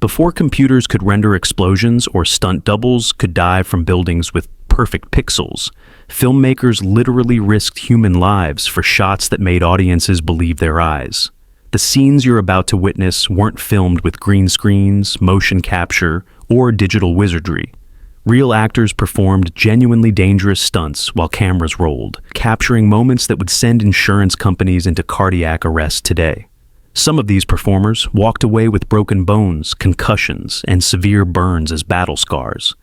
Before computers could render explosions or stunt doubles could dive from buildings with perfect pixels, filmmakers literally risked human lives for shots that made audiences believe their eyes. The scenes you're about to witness weren't filmed with green screens, motion capture, or digital wizardry. Real actors performed genuinely dangerous stunts while cameras rolled, capturing moments that would send insurance companies into cardiac arrest today. Some of these performers walked away with broken bones, concussions, and severe burns as battle scars.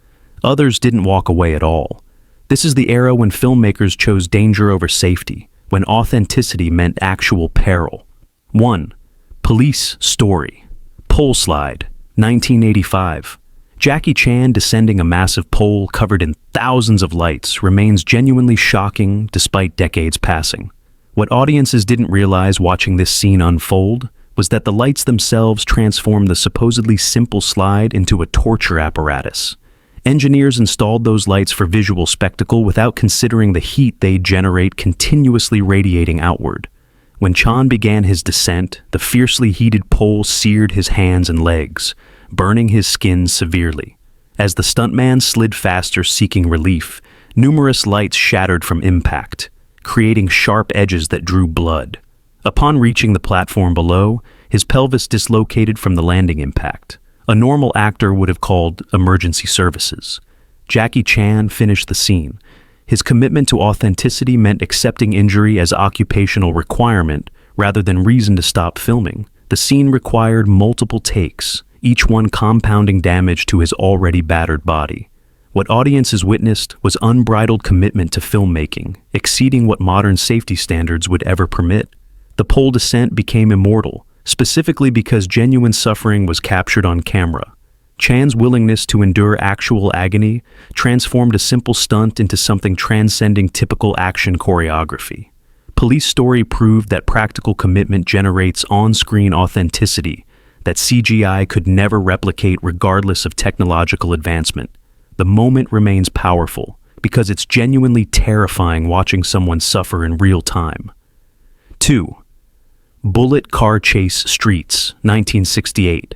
Others didn't walk away at all. This is the era when filmmakers chose danger over safety, when authenticity meant actual peril. 1. Police story. Pole slide, 1985. Jackie Chan descending a massive pole covered in thousands of lights remains genuinely shocking despite decades passing. What audiences didn't realize watching this scene unfold was that the lights themselves transformed the supposedly simple slide into a torture apparatus. Engineers installed those lights for visual spectacle without considering the heat they generate continuously radiating outward. When Chan began his descent, the fiercely heated pole seared his hands and legs, burning his skin severely. As the stuntman slid faster seeking relief, numerous lights shattered from impact, creating sharp edges that drew blood. Upon reaching the platform below, his pelvis dislocated from the landing impact. A normal actor would have called emergency services. Jackie Chan finished the scene. His commitment to authenticity meant accepting injury as occupational requirement rather than reason to stop filming. The scene required multiple takes, each one compounding damage to his already battered body. What audiences witnessed was unbridled commitment to filmmaking, exceeding what modern safety standards would ever permit. The pole descent became immortal, specifically because genuine suffering was captured on camera. Chan's willingness to endure actual agony transformed a simple stunt into something transcending typical action choreography. Police story proved that practical commitment generates on-screen authenticity that CGI could never replicate regardless of technological advancement. The moment remains powerful because it's genuinely terrifying watching someone suffer in real time. 2. Bullitt car chase streets, 1968.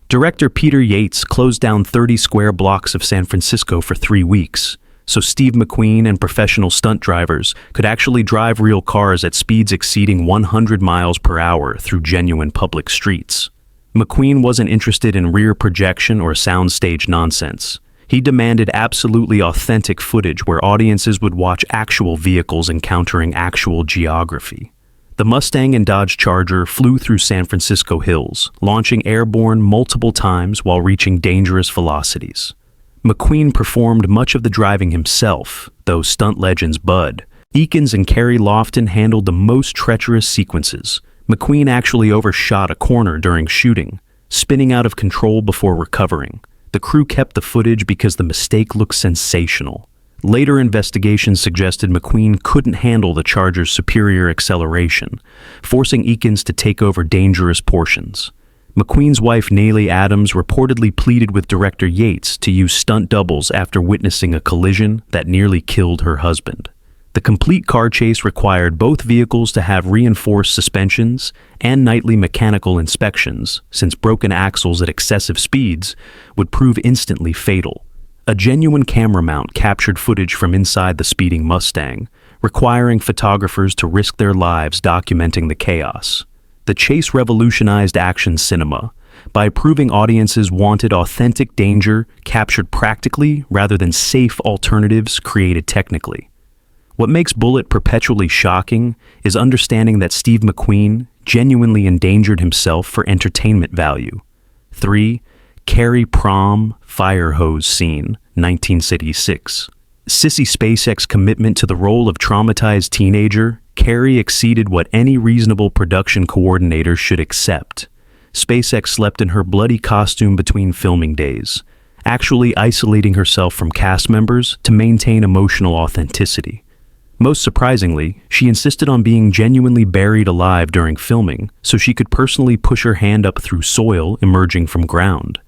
Director Peter Yates closed down 30 square blocks of San Francisco for 3 weeks, so Steve McQueen and professional stunt drivers could actually drive real cars at speeds exceeding 100 miles per hour through genuine public streets. McQueen wasn't interested in rear projection or soundstage nonsense. He demanded absolutely authentic footage where audiences would watch actual vehicles encountering actual geography. The Mustang and Dodge Charger flew through San Francisco hills, launching airborne multiple times while reaching dangerous velocities. McQueen performed much of the driving himself, though stunt legends Bud, Eakins and Carrie Lofton handled the most treacherous sequences. McQueen actually overshot a corner during shooting, spinning out of control before recovering. The crew kept the footage because the mistake looked sensational. Later investigations suggested McQueen couldn't handle the Charger's superior acceleration, forcing Eakins to take over dangerous portions. McQueen's wife Nayli Adams reportedly pleaded with director Yates to use stunt doubles after witnessing a collision that nearly killed her husband. The complete car chase required both vehicles to have reinforced suspensions and nightly mechanical inspections, since broken axles at excessive speeds would prove instantly fatal. A genuine camera mount captured footage from inside the speeding Mustang, requiring photographers to risk their lives documenting the chaos. The chase revolutionized action cinema by proving audiences wanted authentic danger captured practically rather than safe alternatives created technically. What makes Bullitt perpetually shocking is understanding that Steve McQueen genuinely endangered himself for entertainment value. 3. Carrie prom fire hose scene, 1966. Sissy Spacek's commitment to the role of traumatized teenager, Carrie exceeded what any reasonable production coordinator should accept. Spacek slept in her bloody costume between filming days, actually isolating herself from cast members to maintain emotional authenticity. Most surprisingly, she insisted on being genuinely buried alive during filming so she could personally push her hand up through soil emerging from ground.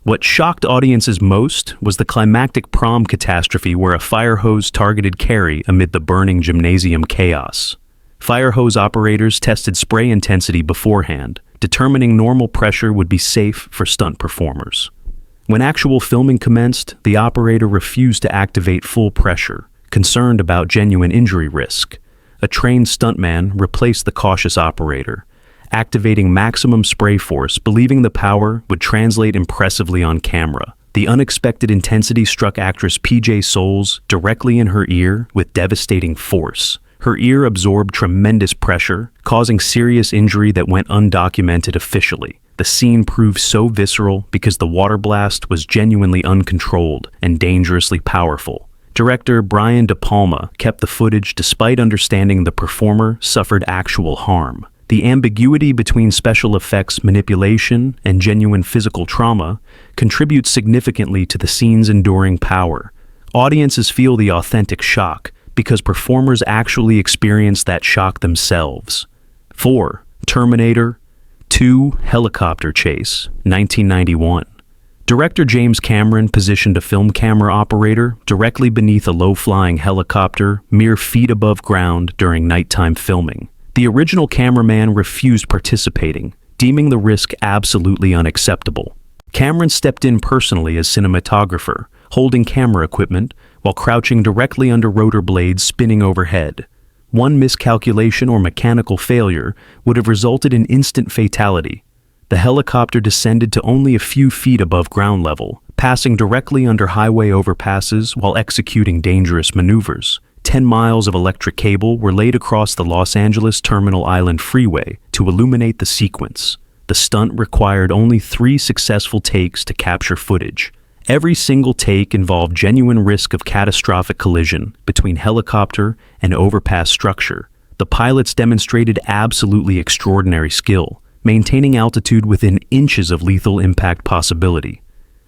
What shocked audiences most was the climactic prom catastrophe where a fire hose targeted Carrie amid the burning gymnasium chaos. Fire hose operators tested spray intensity beforehand, determining normal pressure would be safe for stunt performers. When actual filming commenced, the operator refused to activate full pressure, concerned about genuine injury risk. A trained stuntman replaced the cautious operator, activating maximum spray force, believing the power would translate impressively on camera. The unexpected intensity struck actress PJ Soles directly in her ear with devastating force. Her ear absorbed tremendous pressure, causing serious injury that went undocumented officially. The scene proved so visceral because the water blast was genuinely uncontrolled and dangerously powerful. Director Brian De Palma kept the footage despite understanding the performer suffered actual harm. The ambiguity between special effects manipulation and genuine physical trauma contributes significantly to the scene's enduring power. Audiences feel the authentic shock because performers actually experience that shock themselves. 4. Terminator 2 Helicopter Chase, 1991. Director James Cameron positioned a film camera operator directly beneath a low-flying helicopter mere feet above ground during nighttime filming. The original cameraman refused participating, deeming the risk absolutely unacceptable. Cameron stepped in personally as cinematographer, holding camera equipment while crouching directly under rotor blades spinning overhead. One miscalculation or mechanical failure would have resulted in instant fatality. The helicopter descended to only a few feet above ground level, passing directly under highway overpasses while executing dangerous maneuvers. 10 miles of electric cable were laid across the Los Angeles Terminal Island Freeway to illuminate the sequence. The stunt required only 3 successful takes to capture footage. Every single take involved genuine risk of catastrophic collision between helicopter and overpass structure. The pilots demonstrated absolutely extraordinary skill, maintaining altitude within inches of lethal impact possibility.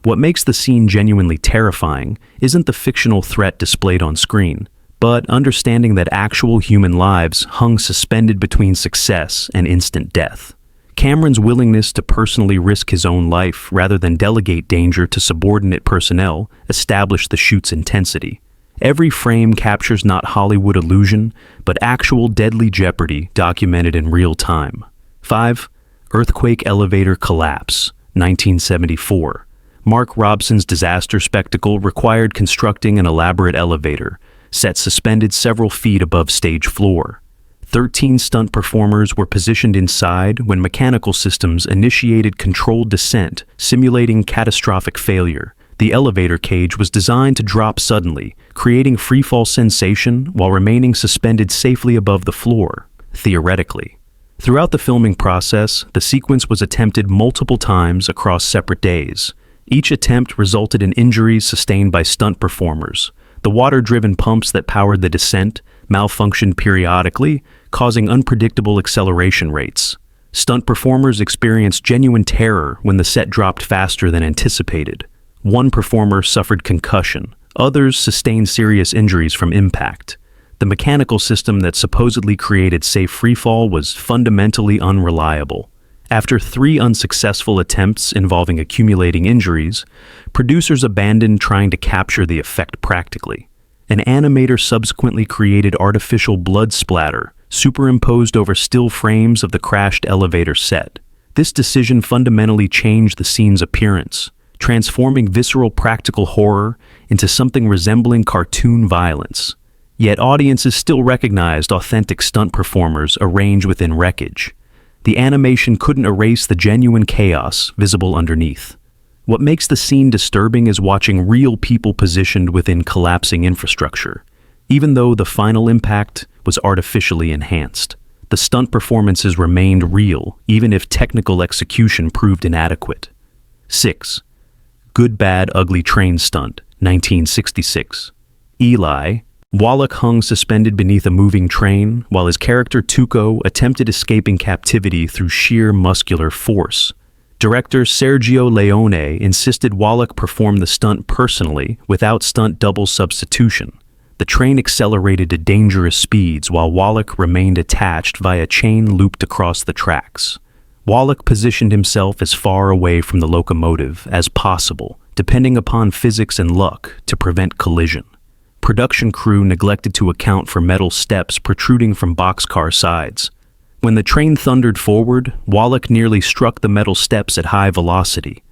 What makes the scene genuinely terrifying isn't the fictional threat displayed on screen, but understanding that actual human lives hung suspended between success and instant death. Cameron's willingness to personally risk his own life rather than delegate danger to subordinate personnel established the shoot's intensity. Every frame captures not Hollywood illusion, but actual deadly jeopardy documented in real time. 5. Earthquake Elevator Collapse, 1974. Mark Robson's disaster spectacle required constructing an elaborate elevator, set suspended several feet above stage floor. 13 stunt performers were positioned inside when mechanical systems initiated controlled descent, simulating catastrophic failure. The elevator cage was designed to drop suddenly, creating freefall sensation while remaining suspended safely above the floor, theoretically. Throughout the filming process, the sequence was attempted multiple times across separate days. Each attempt resulted in injuries sustained by stunt performers. The water-driven pumps that powered the descent malfunctioned periodically, causing unpredictable acceleration rates. Stunt performers experienced genuine terror when the set dropped faster than anticipated. One performer suffered concussion. Others sustained serious injuries from impact. The mechanical system that supposedly created safe freefall was fundamentally unreliable. After 3 unsuccessful attempts involving accumulating injuries, producers abandoned trying to capture the effect practically. An animator subsequently created artificial blood splatter superimposed over still frames of the crashed elevator set. This decision fundamentally changed the scene's appearance, transforming visceral practical horror into something resembling cartoon violence. Yet audiences still recognized authentic stunt performers arranged within wreckage. The animation couldn't erase the genuine chaos visible underneath. What makes the scene disturbing is watching real people positioned within collapsing infrastructure. Even though the final impact was artificially enhanced, the stunt performances remained real, even if technical execution proved inadequate. 6. Good Bad Ugly Train Stunt, 1966. Eli Wallach hung suspended beneath a moving train while his character Tuco attempted escaping captivity through sheer muscular force. Director Sergio Leone insisted Wallach perform the stunt personally without stunt double substitution. The train accelerated to dangerous speeds while Wallach remained attached via chain looped across the tracks. Wallach positioned himself as far away from the locomotive as possible, depending upon physics and luck to prevent collision. Production crew neglected to account for metal steps protruding from boxcar sides. When the train thundered forward, Wallach nearly struck the metal steps at high velocity.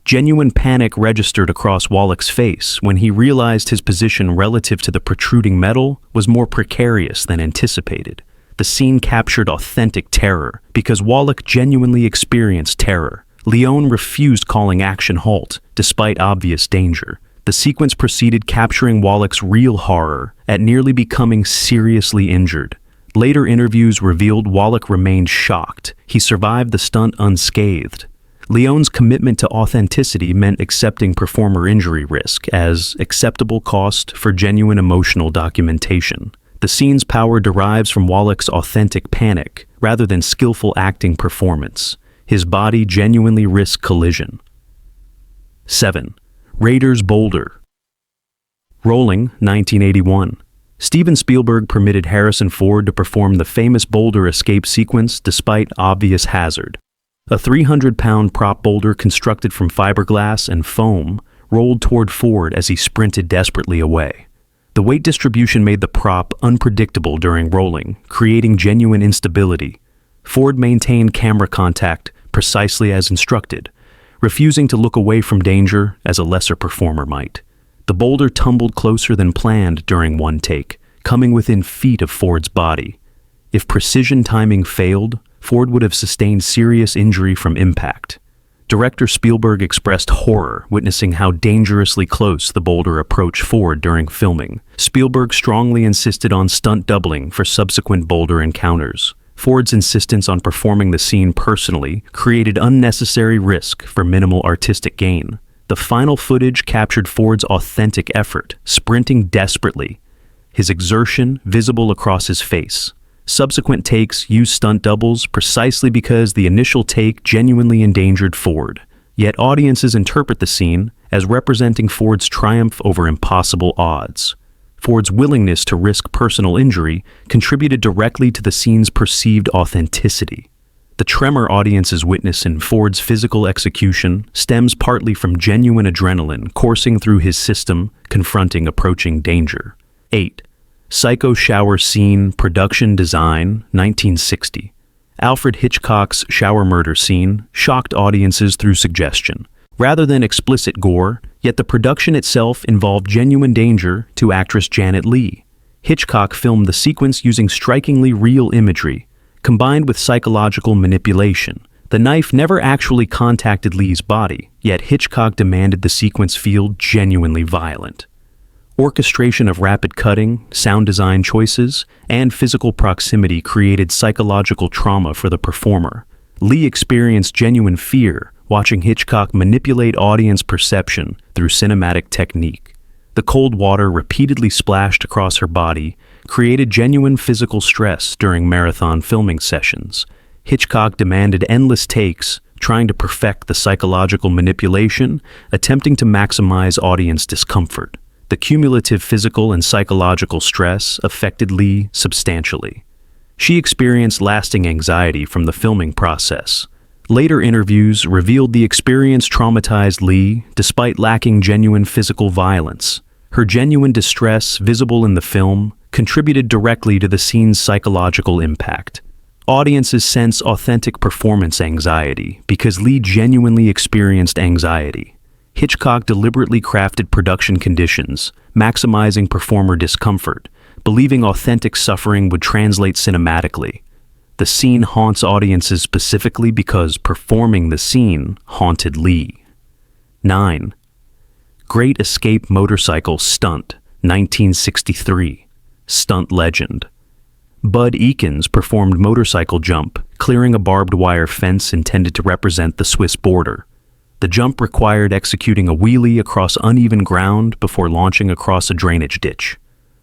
Genuine panic registered across Wallach's face when he realized his position relative to the protruding metal was more precarious than anticipated. The scene captured authentic terror because Wallach genuinely experienced terror. Leone refused calling action halt, despite obvious danger. The sequence proceeded, capturing Wallach's real horror at nearly becoming seriously injured. Later interviews revealed Wallach remained shocked. He survived the stunt unscathed. Leone's commitment to authenticity meant accepting performer injury risk as acceptable cost for genuine emotional documentation. The scene's power derives from Wallach's authentic panic rather than skillful acting performance. His body genuinely risked collision. 7. Raiders Boulder. Rolling, 1981. Steven Spielberg permitted Harrison Ford to perform the famous boulder escape sequence despite obvious hazard. A 300-pound prop boulder constructed from fiberglass and foam rolled toward Ford as he sprinted desperately away. The weight distribution made the prop unpredictable during rolling, creating genuine instability. Ford maintained camera contact precisely as instructed, refusing to look away from danger as a lesser performer might. The boulder tumbled closer than planned during one take, coming within feet of Ford's body. If precision timing failed, Ford would have sustained serious injury from impact. Director Spielberg expressed horror witnessing how dangerously close the boulder approached Ford during filming. Spielberg strongly insisted on stunt doubling for subsequent boulder encounters. Ford's insistence on performing the scene personally created unnecessary risk for minimal artistic gain. The final footage captured Ford's authentic effort, sprinting desperately, his exertion visible across his face. Subsequent takes used stunt doubles precisely because the initial take genuinely endangered Ford. Yet audiences interpret the scene as representing Ford's triumph over impossible odds. Ford's willingness to risk personal injury contributed directly to the scene's perceived authenticity. The tremor audiences witness in Ford's physical execution stems partly from genuine adrenaline coursing through his system, confronting approaching danger. 8. Psycho shower scene production design, 1960. Alfred Hitchcock's shower murder scene shocked audiences through suggestion. Rather than explicit gore, yet the production itself involved genuine danger to actress Janet Leigh. Hitchcock filmed the sequence using strikingly real imagery, combined with psychological manipulation. The knife never actually contacted Leigh's body, yet Hitchcock demanded the sequence feel genuinely violent. Orchestration of rapid cutting, sound design choices, and physical proximity created psychological trauma for the performer. Leigh experienced genuine fear watching Hitchcock manipulate audience perception through cinematic technique. The cold water repeatedly splashed across her body created genuine physical stress during marathon filming sessions. Hitchcock demanded endless takes, trying to perfect the psychological manipulation, attempting to maximize audience discomfort. The cumulative physical and psychological stress affected Leigh substantially. She experienced lasting anxiety from the filming process. Later interviews revealed the experience traumatized Leigh despite lacking genuine physical violence. Her genuine distress, visible in the film, contributed directly to the scene's psychological impact. Audiences sense authentic performance anxiety because Leigh genuinely experienced anxiety. Hitchcock deliberately crafted production conditions, maximizing performer discomfort, believing authentic suffering would translate cinematically. The scene haunts audiences specifically because performing the scene haunted Leigh. 9. Great Escape Motorcycle Stunt, 1963. Stunt legend. Bud Eakins performed motorcycle jump, clearing a barbed wire fence intended to represent the Swiss border. The jump required executing a wheelie across uneven ground before launching across a drainage ditch.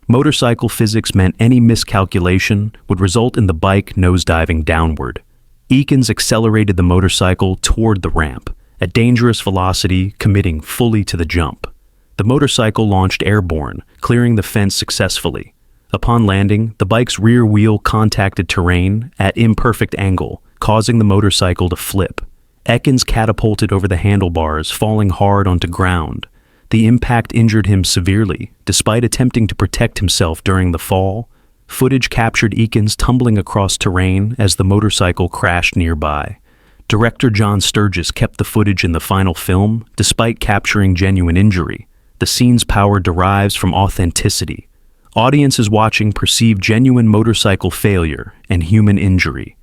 Motorcycle physics meant any miscalculation would result in the bike nosediving downward. Eakins accelerated the motorcycle toward the ramp, at dangerous velocity, committing fully to the jump. The motorcycle launched airborne, clearing the fence successfully. Upon landing, the bike's rear wheel contacted terrain at imperfect angle, causing the motorcycle to flip. Eakins catapulted over the handlebars, falling hard onto ground. The impact injured him severely. Despite attempting to protect himself during the fall, Footage captured Eakins tumbling across terrain as the motorcycle crashed nearby. Director John Sturges kept the footage in the final film, despite capturing genuine injury. The scene's power derives from authenticity. Audiences watching perceive genuine motorcycle failure and human injury.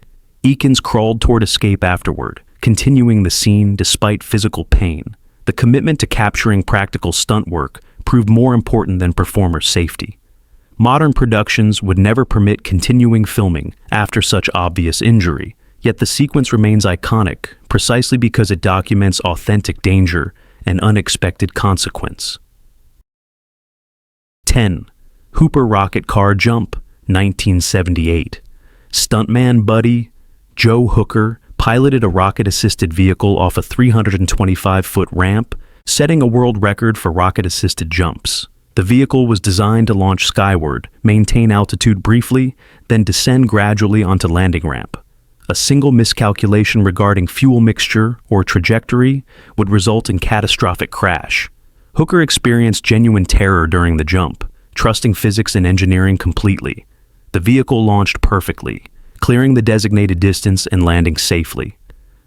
Eakins crawled toward escape afterward, continuing the scene despite physical pain. The commitment to capturing practical stunt work proved more important than performer safety. Modern productions would never permit continuing filming after such obvious injury, yet the sequence remains iconic precisely because it documents authentic danger and unexpected consequence. 10. Hooper rocket car jump, 1978. Stuntman buddy Joe Hooker piloted a rocket-assisted vehicle off a 325-foot ramp, setting a world record for rocket-assisted jumps. The vehicle was designed to launch skyward, maintain altitude briefly, then descend gradually onto landing ramp. A single miscalculation regarding fuel mixture or trajectory would result in catastrophic crash. Hooker experienced genuine terror during the jump, trusting physics and engineering completely. The vehicle launched perfectly, clearing the designated distance and landing safely.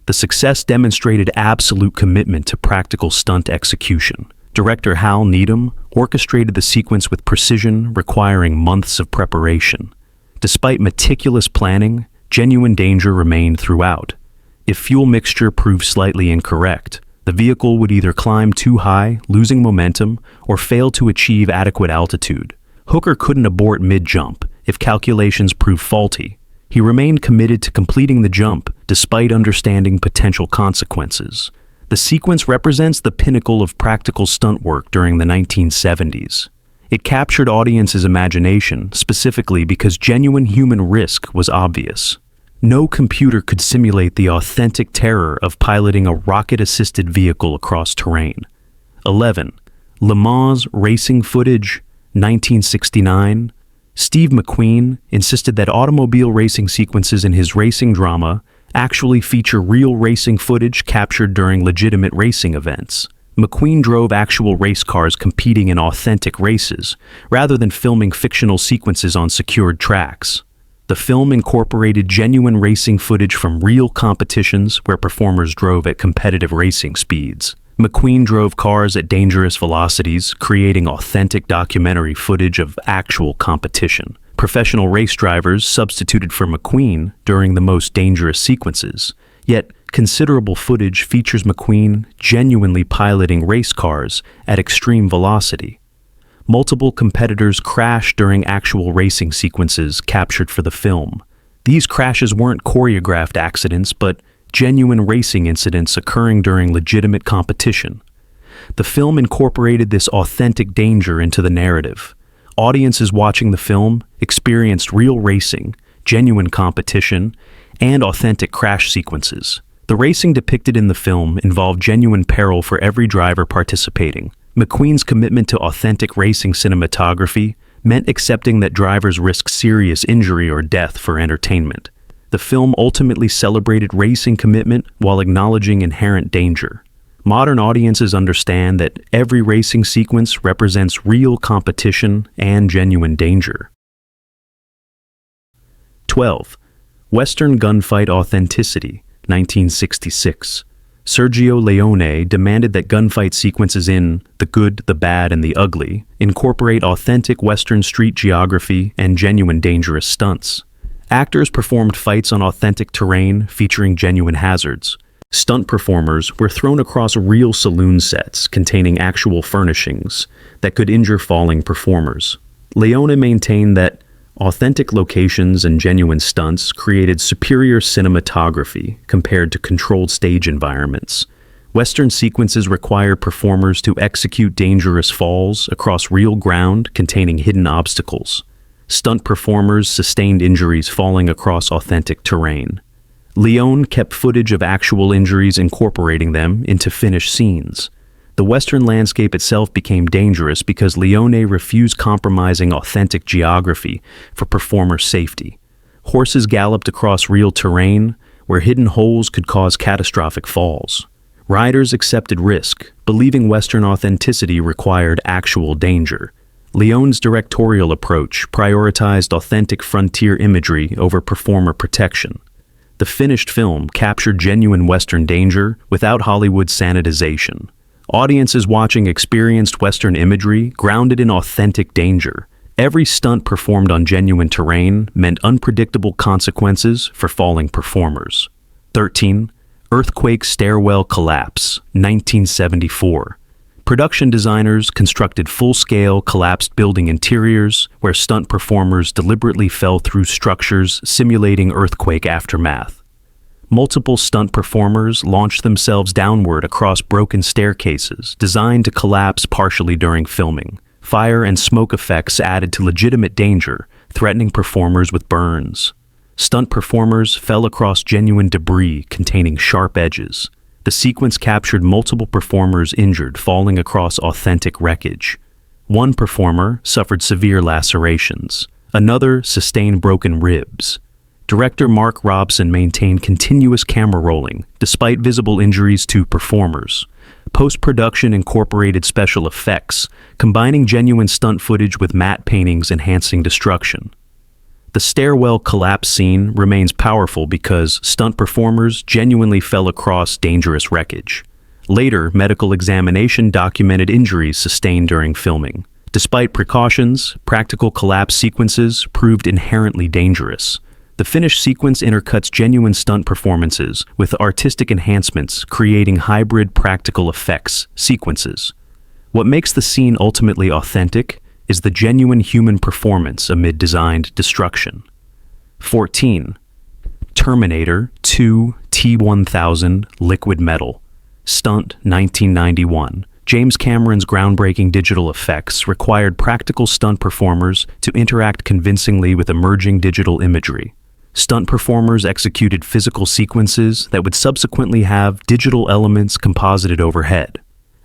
The success demonstrated absolute commitment to practical stunt execution. Director Hal Needham orchestrated the sequence with precision, requiring months of preparation. Despite meticulous planning, genuine danger remained throughout. If fuel mixture proved slightly incorrect, the vehicle would either climb too high, losing momentum, or fail to achieve adequate altitude. Hooker couldn't abort mid-jump if calculations proved faulty. He remained committed to completing the jump despite understanding potential consequences. The sequence represents the pinnacle of practical stunt work during the 1970s. It captured audiences' imagination, specifically because genuine human risk was obvious. No computer could simulate the authentic terror of piloting a rocket-assisted vehicle across terrain. 11. Le Mans racing footage, 1969. Steve McQueen insisted that automobile racing sequences in his racing drama actually feature real racing footage captured during legitimate racing events. McQueen drove actual race cars competing in authentic races, rather than filming fictional sequences on secured tracks. The film incorporated genuine racing footage from real competitions where performers drove at competitive racing speeds. McQueen drove cars at dangerous velocities, creating authentic documentary footage of actual competition. Professional race drivers substituted for McQueen during the most dangerous sequences, yet considerable footage features McQueen genuinely piloting race cars at extreme velocity. Multiple competitors crashed during actual racing sequences captured for the film. These crashes weren't choreographed accidents, but genuine racing incidents occurring during legitimate competition. The film incorporated this authentic danger into the narrative. Audiences watching the film experienced real racing, genuine competition, and authentic crash sequences. The racing depicted in the film involved genuine peril for every driver participating. McQueen's commitment to authentic racing cinematography meant accepting that drivers risk serious injury or death for entertainment. The film ultimately celebrated racing commitment while acknowledging inherent danger. Modern audiences understand that every racing sequence represents real competition and genuine danger. 12. Western gunfight authenticity, 1966. Sergio Leone demanded that gunfight sequences in The Good, the Bad, and the Ugly incorporate authentic Western street geography and genuine dangerous stunts. Actors performed fights on authentic terrain featuring genuine hazards. Stunt performers were thrown across real saloon sets containing actual furnishings that could injure falling performers. Leone maintained that authentic locations and genuine stunts created superior cinematography compared to controlled stage environments. Western sequences required performers to execute dangerous falls across real ground containing hidden obstacles. Stunt performers sustained injuries falling across authentic terrain. Leone kept footage of actual injuries, incorporating them into finished scenes. The Western landscape itself became dangerous because Leone refused compromising authentic geography for performer safety. Horses galloped across real terrain where hidden holes could cause catastrophic falls. Riders accepted risk, believing Western authenticity required actual danger. Leone's directorial approach prioritized authentic frontier imagery over performer protection. The finished film captured genuine Western danger without Hollywood's sanitization. Audiences watching experienced Western imagery grounded in authentic danger. Every stunt performed on genuine terrain meant unpredictable consequences for falling performers. 13. Earthquake stairwell collapse, 1974. Production designers constructed full-scale collapsed building interiors where stunt performers deliberately fell through structures simulating earthquake aftermath. Multiple stunt performers launched themselves downward across broken staircases designed to collapse partially during filming. Fire and smoke effects added to legitimate danger, threatening performers with burns. Stunt performers fell across genuine debris containing sharp edges. The sequence captured multiple performers injured falling across authentic wreckage. One performer suffered severe lacerations. Another sustained broken ribs. Director Dar Robinson maintained continuous camera rolling, despite visible injuries to performers. Post-production incorporated special effects, combining genuine stunt footage with matte paintings enhancing destruction. The stairwell collapse scene remains powerful because stunt performers genuinely fell across dangerous wreckage. Later, medical examination documented injuries sustained during filming. Despite precautions, practical collapse sequences proved inherently dangerous. The finished sequence intercuts genuine stunt performances with artistic enhancements, creating hybrid practical effects sequences. What makes the scene ultimately authentic is the genuine human performance amid designed destruction. 14. Terminator 2 T-1000 Liquid Metal, Stunt 1991. James Cameron's groundbreaking digital effects required practical stunt performers to interact convincingly with emerging digital imagery. Stunt performers executed physical sequences that would subsequently have digital elements composited overhead.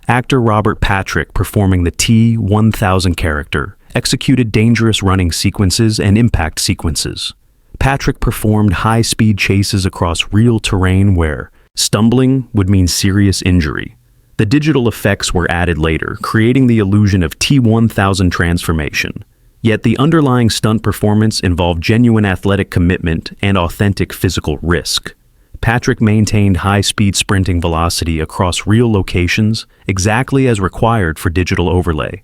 Actor Robert Patrick, performing the T-1000 character, executed dangerous running sequences and impact sequences. Patrick performed high-speed chases across real terrain where stumbling would mean serious injury. The digital effects were added later, creating the illusion of T-1000 transformation. Yet the underlying stunt performance involved genuine athletic commitment and authentic physical risk. Patrick maintained high-speed sprinting velocity across real locations, exactly as required for digital overlay.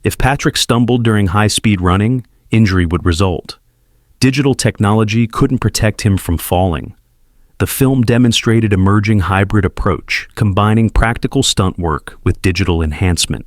If Patrick stumbled during high-speed running, injury would result. Digital technology couldn't protect him from falling. The film demonstrated emerging hybrid approach, combining practical stunt work with digital enhancement.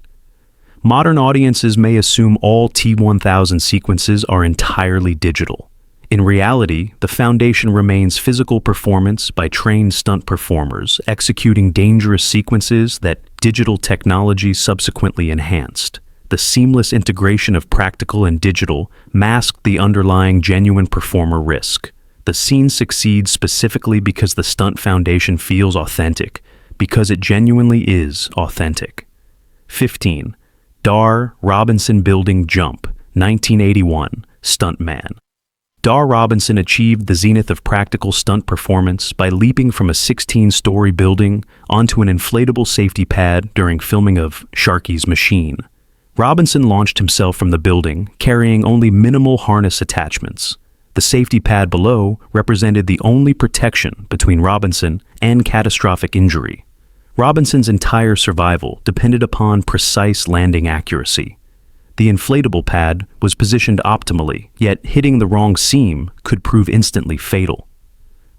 Modern audiences may assume all T-1000 sequences are entirely digital. In reality, the foundation remains physical performance by trained stunt performers executing dangerous sequences that digital technology subsequently enhanced. The seamless integration of practical and digital masked the underlying genuine performer risk. The scene succeeds specifically because the stunt foundation feels authentic, because it genuinely is authentic. 15. Dar Robinson Building Jump, 1981, Stuntman. Dar Robinson achieved the zenith of practical stunt performance by leaping from a 16-story building onto an inflatable safety pad during filming of Sharky's Machine. Robinson launched himself from the building, carrying only minimal harness attachments. The safety pad below represented the only protection between Robinson and catastrophic injury. Robinson's entire survival depended upon precise landing accuracy. The inflatable pad was positioned optimally, yet hitting the wrong seam could prove instantly fatal.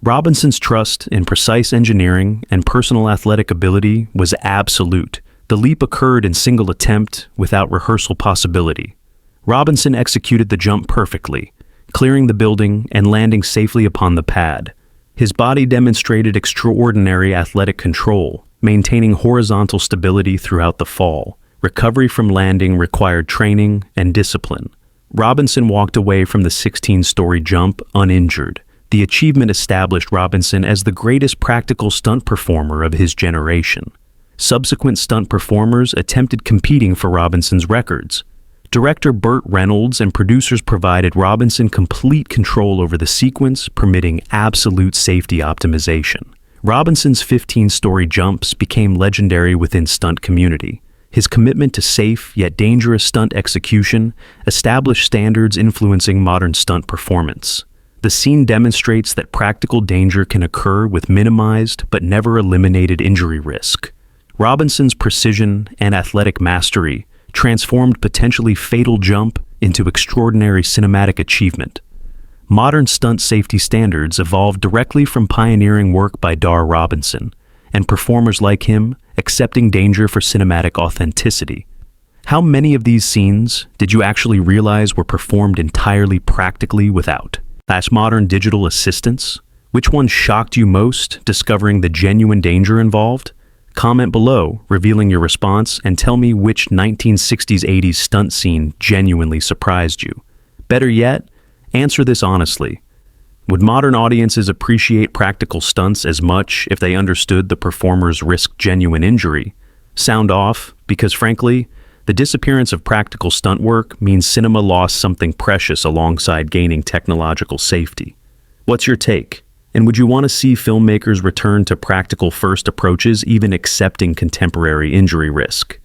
Robinson's trust in precise engineering and personal athletic ability was absolute. The leap occurred in single attempt without rehearsal possibility. Robinson executed the jump perfectly, clearing the building and landing safely upon the pad. His body demonstrated extraordinary athletic control, maintaining horizontal stability throughout the fall. Recovery from landing required training and discipline. Robinson walked away from the 16-story jump uninjured. The achievement established Robinson as the greatest practical stunt performer of his generation. Subsequent stunt performers attempted competing for Robinson's records. Director Burt Reynolds and producers provided Robinson complete control over the sequence, permitting absolute safety optimization. Robinson's 15-story jumps became legendary within stunt community. His commitment to safe yet dangerous stunt execution established standards influencing modern stunt performance. The scene demonstrates that practical danger can occur with minimized but never eliminated injury risk. Robinson's precision and athletic mastery transformed potentially fatal jump into extraordinary cinematic achievement. Modern stunt safety standards evolved directly from pioneering work by Dar Robinson, and performers like him accepting danger for cinematic authenticity. How many of these scenes did you actually realize were performed entirely practically without modern digital assistance? Which one shocked you most, discovering the genuine danger involved? Comment below, revealing your response, and tell me which 1960s-80s stunt scene genuinely surprised you. Better yet, answer this honestly. Would modern audiences appreciate practical stunts as much if they understood the performers risked genuine injury? Sound off, because frankly, the disappearance of practical stunt work means cinema lost something precious alongside gaining technological safety. What's your take? And would you want to see filmmakers return to practical first approaches, even accepting contemporary injury risk?